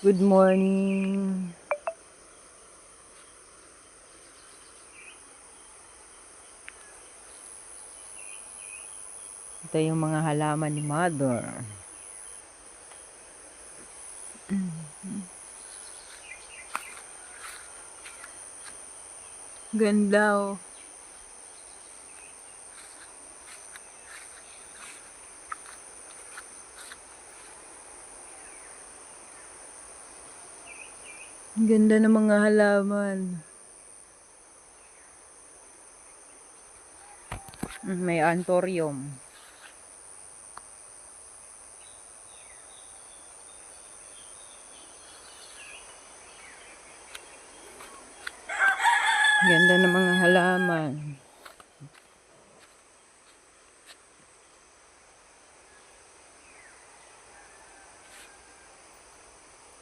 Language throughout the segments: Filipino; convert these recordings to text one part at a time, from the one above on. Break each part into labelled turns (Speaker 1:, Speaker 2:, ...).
Speaker 1: Good morning. Ito yung mga halaman ni Mother. Ganda oh. Ganda ng mga halaman. May anthurium. Ganda ng mga halaman.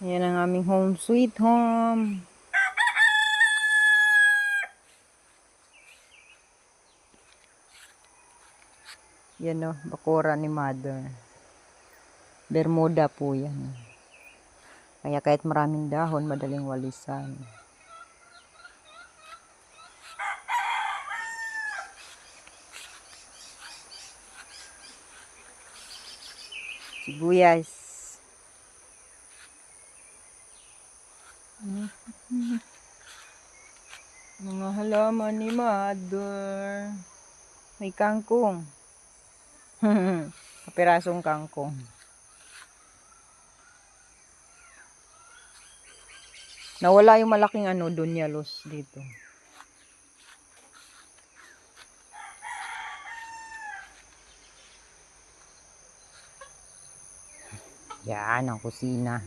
Speaker 1: Yan ang aming home sweet home. Yan o, bakura ni Mother. Bermuda po yan. Kaya kahit maraming dahon, madaling walisan. Sibuyas. Mga halaman ni Mother. May kangkong. Kapirasong kangkong. Nawala yung malaking dunyalos dito. Yan ang kusina.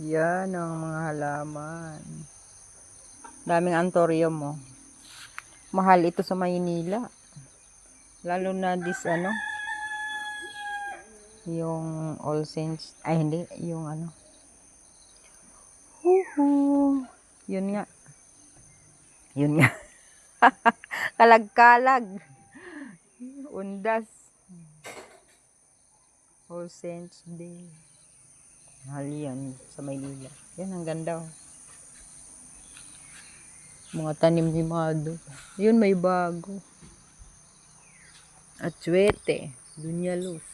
Speaker 1: Yan ang mga halaman. Daming anthurium mo. Mahal ito sa Maynila. Lalo na yung All Saints, ay hindi, yung Yun nga. Kalag-kalag. Undas. All Saints Day. Mahal yan sa Maynila. Yan, ang ganda oh. Mga tanim ni Mado. Yun, may bago. Atsuete. Dunyalos.